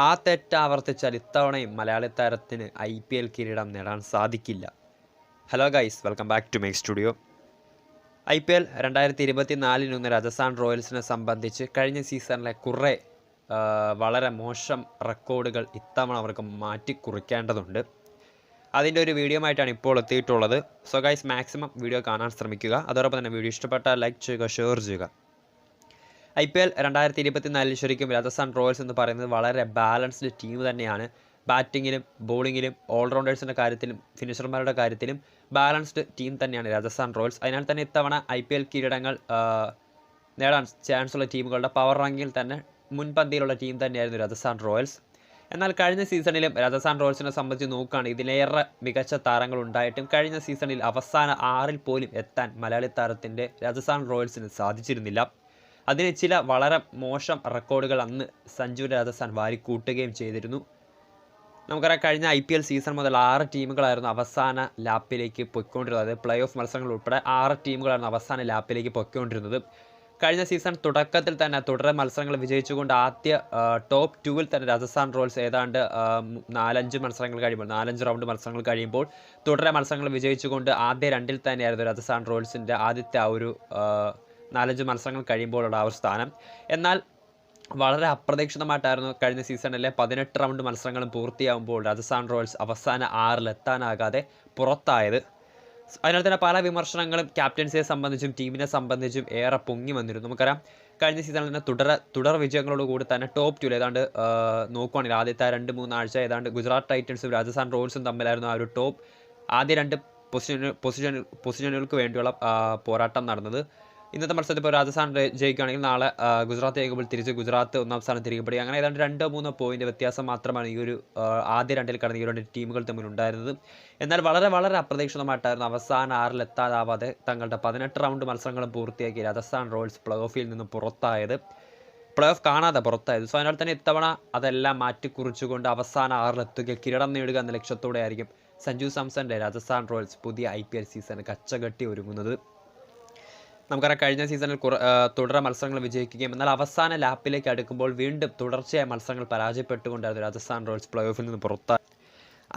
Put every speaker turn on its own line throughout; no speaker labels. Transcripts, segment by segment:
ആ തെറ്റ് ആവർത്തിച്ചാൽ ഇത്തവണയും മലയാളി താരത്തിന് IPL കിരീടം നേടാൻ സാധിക്കില്ല. Hello guys, welcome back to make studio. IPL 2024 Rajasthan റോയൽസിനെ സംബന്ധിച്ച് കഴിഞ്ഞ സീസണിലെ കുറേ വളരെ മോശം റെക്കോർഡുകൾ ഇത്തവണ അവർക്ക് മാറ്റിക്കുറിക്കേണ്ടതുണ്ട്. അതിൻ്റെ ഒരു വീഡിയോ ആയിട്ടാണ് ഇപ്പോൾ എത്തിയിട്ടുള്ളത്. സോ ഗൈസ്, മാക്സിമം വീഡിയോ കാണാൻ ശ്രമിക്കുക. അതോടൊപ്പം തന്നെ വീഡിയോ ഇഷ്ടപ്പെട്ടാൽ ലൈക്ക് ചെയ്യുക, ഷെയർ ചെയ്യുക. IPL 2024 ശരിക്കും രാജസ്ഥാൻ റോയൽസ് എന്ന് പറയുന്നത് വളരെ ബാലൻസ്ഡ് ടീം തന്നെയാണ്. ബാറ്റിങ്ങിലും ബോളിങ്ങിലും ഓൾറൗണ്ടേഴ്സിൻ്റെ കാര്യത്തിലും ഫിനിഷർമാരുടെ കാര്യത്തിലും ബാലൻസ്ഡ് ടീം തന്നെയാണ് രാജസ്ഥാൻ റോയൽസ്. അതിനാൽ തന്നെ ഇത്തവണ IPL കിരീടങ്ങൾ നേടാൻ ചാൻസുള്ള ടീമുകളുടെ പവർ റാങ്കിങ്ങിൽ തന്നെ മുൻപന്തിയിലുള്ള ടീം തന്നെയായിരുന്നു രാജസ്ഥാൻ റോയൽസ്. എന്നാൽ കഴിഞ്ഞ സീസണിലും രാജസ്ഥാൻ റോയൽസിനെ സംബന്ധിച്ച് നോക്കുകയാണെങ്കിൽ ഇതിലേറെ മികച്ച താരങ്ങൾ ഉണ്ടായിട്ടും കഴിഞ്ഞ സീസണിൽ അവസാന 6-ൽ പോലും എത്താൻ മലയാളി താരത്തിൻ്റെ രാജസ്ഥാൻ റോയൽസിന് സാധിച്ചിരുന്നില്ല. അതിന് ചില വളരെ മോശം റെക്കോർഡുകൾ അന്ന് സഞ്ജുവിൻ്റെ രാജസ്ഥാൻ വാരിക്കൂട്ടുകയും ചെയ്തിരുന്നു. നമുക്കറിയാം, കഴിഞ്ഞ IPL സീസൺ മുതൽ 6 ടീമുകളായിരുന്നു അവസാന ലാപ്പിലേക്ക് പൊയ്ക്കൊണ്ടിരുന്നത്. അതായത് പ്ലേ ഓഫ് മത്സരങ്ങൾ ഉൾപ്പെടെ 6 ടീമുകളായിരുന്നു അവസാന ലാപ്പിലേക്ക് പൊയ്ക്കൊണ്ടിരുന്നത്. കഴിഞ്ഞ സീസൺ തുടക്കത്തിൽ തന്നെ തുടരെ മത്സരങ്ങൾ വിജയിച്ചുകൊണ്ട് ആദ്യ ടോപ്പ് 2-ൽ തന്നെ രാജസ്ഥാൻ റോയൽസ് ഏതാണ്ട് 4-5 മത്സരങ്ങൾ കഴിയുമ്പോൾ 4-5 റൗണ്ട് മത്സരങ്ങൾ കഴിയുമ്പോൾ തുടരെ മത്സരങ്ങൾ വിജയിച്ചുകൊണ്ട് ആദ്യ 2-ൽ തന്നെയായിരുന്നു രാജസ്ഥാൻ റോയൽസിൻ്റെ ആദ്യത്തെ ആ ഒരു 4-5 മത്സരങ്ങൾ കഴിയുമ്പോഴുള്ള ആ ഒരു സ്ഥാനം. എന്നാൽ വളരെ അപ്രതീക്ഷിതമായിട്ടായിരുന്നു കഴിഞ്ഞ സീസണിലെ 18 റൗണ്ട് മത്സരങ്ങളും പൂർത്തിയാകുമ്പോൾ രാജസ്ഥാൻ റോയൽസ് അവസാന 6-ൽ എത്താനാകാതെ പുറത്തായത്. അതിനാൽ തന്നെ പല വിമർശനങ്ങളും ക്യാപ്റ്റൻസിയെ സംബന്ധിച്ചും ടീമിനെ സംബന്ധിച്ചും ഏറെ പൊങ്ങി വന്നിരുന്നു. നമുക്കറിയാം, കഴിഞ്ഞ സീസണിൽ തന്നെ തുടർ വിജയങ്ങളോടുകൂടി തന്നെ ടോപ്പ് 2-ൽ ഏതാണ്ട് നോക്കുവാണെങ്കിൽ ആദ്യത്തെ 2-3 ആഴ്ച ഏതാണ്ട് ഗുജറാത്ത് ടൈറ്റൻസും രാജസ്ഥാൻ റോയൽസും തമ്മിലായിരുന്നു ആ ഒരു ആദ്യ 2 പൊസിഷനുകൾക്ക് വേണ്ടിയുള്ള പോരാട്ടം നടന്നത്. ഇന്നത്തെ മത്സരത്തിൽ ഇപ്പോൾ രാജസ്ഥാൻ ജയിക്കുകയാണെങ്കിൽ നാളെ ഗുജറാത്ത് ജയിക്കുമ്പോൾ തിരിച്ച് ഗുജറാത്ത് ഒന്നാം സ്ഥാനം തിരികെ പിടിക്കുക. അങ്ങനെ ഏതാണ്ട് 2-3 പോയിന്റ് വ്യത്യാസം മാത്രമാണ് ഈ ഒരു ആദ്യ 2-ൽ കടന്ന ഈ 2 ടീമുകൾ തമ്മിൽ ഉണ്ടായിരുന്നത്. എന്നാൽ വളരെ വളരെ അപ്രതീക്ഷിതമായിട്ടായിരുന്നു അവസാന 6-ൽ എത്താതാവാതെ തങ്ങളുടെ 18 റൗണ്ട് മത്സരങ്ങളും പൂർത്തിയാക്കി രാജസ്ഥാൻ റോയൽസ് പ്ലേ ഓഫിൽ നിന്നും പുറത്തായത്. പ്ലേ ഓഫ് കാണാതെ പുറത്തായത്. സോ അതിനാൽ തന്നെ ഇത്തവണ അതെല്ലാം മാറ്റിക്കുറിച്ചുകൊണ്ട് അവസാന 6-ൽ എത്തുക, കിരീടം നേടുക എന്ന ലക്ഷ്യത്തോടെ ആയിരിക്കും സഞ്ജു സാംസന്റെ രാജസ്ഥാൻ റോയൽസ് പുതിയ IPL സീസണ് കച്ചകെട്ടി ഒരുങ്ങുന്നത്. നമുക്കറിയാം, കഴിഞ്ഞ സീസണിൽ തുടരെ മത്സരങ്ങൾ വിജയിക്കുകയും എന്നാൽ അവസാന ലാപ്പിലേക്ക് അടുക്കുമ്പോൾ വീണ്ടും തുടർച്ചയായ മത്സരങ്ങൾ പരാജയപ്പെട്ടുകൊണ്ടായിരുന്നു രാജസ്ഥാൻ റോയൽസ് പ്ലേ ഓഫിൽ നിന്ന് പുറത്തായി.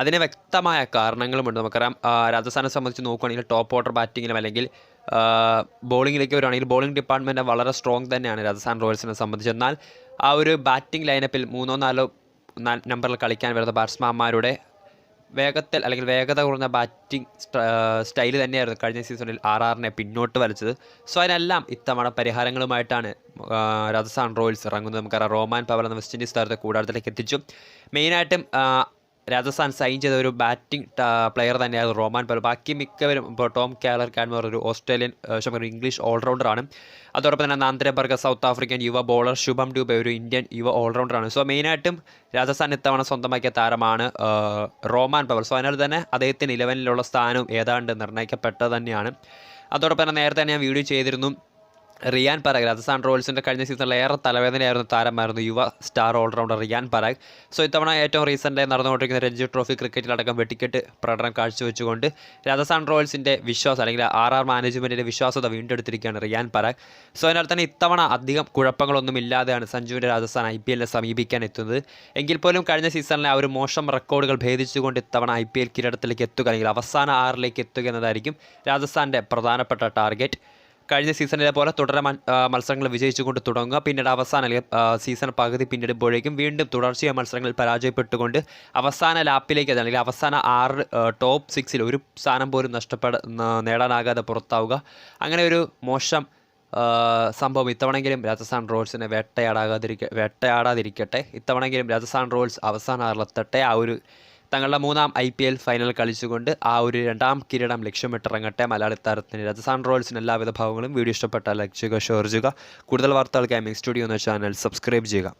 അതിന് വ്യക്തമായ കാരണങ്ങളുമുണ്ട്. നമുക്കറിയാം, രാജസ്ഥാനെ സംബന്ധിച്ച് നോക്കുകയാണെങ്കിൽ ടോപ്പ് ഓർഡർ ബാറ്റിങ്ങിലും അല്ലെങ്കിൽ ബോളിങ്ങിലേക്ക് വരുവാണെങ്കിൽ ബോളിംഗ് ഡിപ്പാർട്ട്മെൻറ്റ് വളരെ സ്ട്രോങ് തന്നെയാണ് രാജസ്ഥാൻ റോയൽസിനെ സംബന്ധിച്ച്. എന്നാൽ ആ ഒരു ബാറ്റിംഗ് ലൈനപ്പിൽ 3-4 നമ്പറിൽ കളിക്കാൻ വരുന്ന ബാറ്റ്സ്മാൻമാരുടെ വേഗത്തിൽ അല്ലെങ്കിൽ വേഗത കുറഞ്ഞ ബാറ്റിംഗ് സ്റ്റൈല് തന്നെയായിരുന്നു കഴിഞ്ഞ സീസണിൽ RRനെ പിന്നോട്ട് വലിച്ചത്. സോ അതിനെല്ലാം ഇത്തവണ പരിഹാരങ്ങളുമായിട്ടാണ് രാജസ്ഥാൻ റോയൽസ് ഇറങ്ങുന്നത്. നമുക്കറിയാം, റോമാൻ പവൽ എന്ന വെസ്റ്റ് ഇൻഡീസ് താരത്തെ കൂടാരത്തിലേക്ക് എത്തിച്ചു. മെയിനായിട്ടും രാജസ്ഥാൻ സൈൻ ചെയ്ത ഒരു ബാറ്റിംഗ് പ്ലെയർ തന്നെയായിരുന്നു റോമാൻ പവൽ. ബാക്കി മിക്കവരും ഇപ്പോൾ ടോം കാലർ ഒരു ഓസ്ട്രേലിയൻ ഇംഗ്ലീഷ് ഓൾറൗണ്ടറാണ്. അതോടൊപ്പം തന്നെ നാന്ദ്രബർഗ സൗത്ത് ആഫ്രിക്കൻ യുവ ബോളർ, ശുഭം ഡ്യൂബെ ഒരു ഇന്ത്യൻ യുവ ഓൾറൗണ്ടറാണ്. സോ മെയിനായിട്ടും രാജസ്ഥാൻ ഇത്തവണ സ്വന്തമാക്കിയ താരമാണ് റോമാൻ പവൽ. സോ അതിനാൽ തന്നെ അദ്ദേഹത്തിന് 11-ലുള്ള സ്ഥാനവും ഏതാണ്ട് നിർണ്ണയിക്കപ്പെട്ടത് തന്നെയാണ്. അതോടൊപ്പം തന്നെ നേരത്തെ ഞാൻ വീഡിയോ ചെയ്തിരുന്നു, റിയാൻ പരാഗ് രാജസ്ഥാൻ റോയൽസിൻ്റെ കഴിഞ്ഞ സീസണിൽ ഏറെ തലവേദനയായിരുന്ന താരമായിരുന്നു യുവ star allrounder Riyan Parag. So ഇത്തവണ ഏറ്റവും റീസെൻ്റായി നടന്നുകൊണ്ടിരിക്കുന്ന രഞ്ജി ട്രോഫി ക്രിക്കറ്റിലടക്കം വെട്ടിക്കെട്ട് പ്രകടനം കാഴ്ചവെച്ചുകൊണ്ട് രാജസ്ഥാൻ റോയൽസിൻ്റെ വിശ്വാസം അല്ലെങ്കിൽ RR മാനേജ്മെൻറ്റിൻ്റെ വിശ്വാസത വീണ്ടെടുത്തിരിക്കുകയാണ് റിയാൻ പരാഗ്. സോ അതിനാൽ തന്നെ ഇത്തവണ അധികം കുഴപ്പങ്ങളൊന്നും ഇല്ലാതെയാണ് സഞ്ജുവിൻ്റെ രാജസ്ഥാൻ IPLനെ സമീപിക്കാൻ എത്തുന്നത്. എങ്കിൽ പോലും കഴിഞ്ഞ സീസണിലെ ആ ഒരു മോശം റെക്കോർഡുകൾ ഭേദിച്ചുകൊണ്ട് ഇത്തവണ IPL കിരീടത്തിലേക്ക് എത്തുക അല്ലെങ്കിൽ അവസാന 6-ലേക്ക് എത്തുക എന്നതായിരിക്കും രാജസ്ഥാൻ്റെ പ്രധാനപ്പെട്ട ടാർഗറ്റ്. കഴിഞ്ഞ സീസണിലെ പോലെ തുടരെ മത്സരങ്ങൾ വിജയിച്ചുകൊണ്ട് തുടങ്ങുക, പിന്നീട് അവസാന സീസൺ പകുതി പിന്നിടുമ്പോഴേക്കും വീണ്ടും തുടർച്ചയായ മത്സരങ്ങളിൽ പരാജയപ്പെട്ടുകൊണ്ട് അവസാന ലാപ്പിലേക്ക് അല്ലെങ്കിൽ അവസാന 6 ടോപ്പ് 6-ൽ ഒരു സ്ഥാനം പോലും നേടാനാകാതെ പുറത്താവുക. അങ്ങനെ ഒരു മോശം സംഭവം ഇത്തവണെങ്കിലും രാജസ്ഥാൻ റോയൽസിനെ വേട്ടയാടാതിരിക്കട്ടെ. ഇത്തവണെങ്കിലും രാജസ്ഥാൻ റോയൽസ് അവസാന 6-ലെത്തട്ടെ. ആ ഒരു തങ്ങളുടെ 3ാം IPL ഫൈനൽ കളിച്ചുകൊണ്ട് ആ ഒരു 2ാം കിരീടം ലക്ഷ്യമിട്ടിറങ്ങട്ടെ മലയാളി താരത്തിന്. രാജസ്ഥാൻ റോയൽസിന് എല്ലാവിധ ഭാവങ്ങളും. വീഡിയോ ഇഷ്ടപ്പെട്ടാൽ ലൈക്ക് ചെയ്യുക, ഷെയർ ചെയ്യുക. കൂടുതൽ വാർത്തകൾക്കായി മേക്ക് സ്റ്റുഡിയോ എന്ന ചാനൽ സബ്സ്ക്രൈബ് ചെയ്യുക.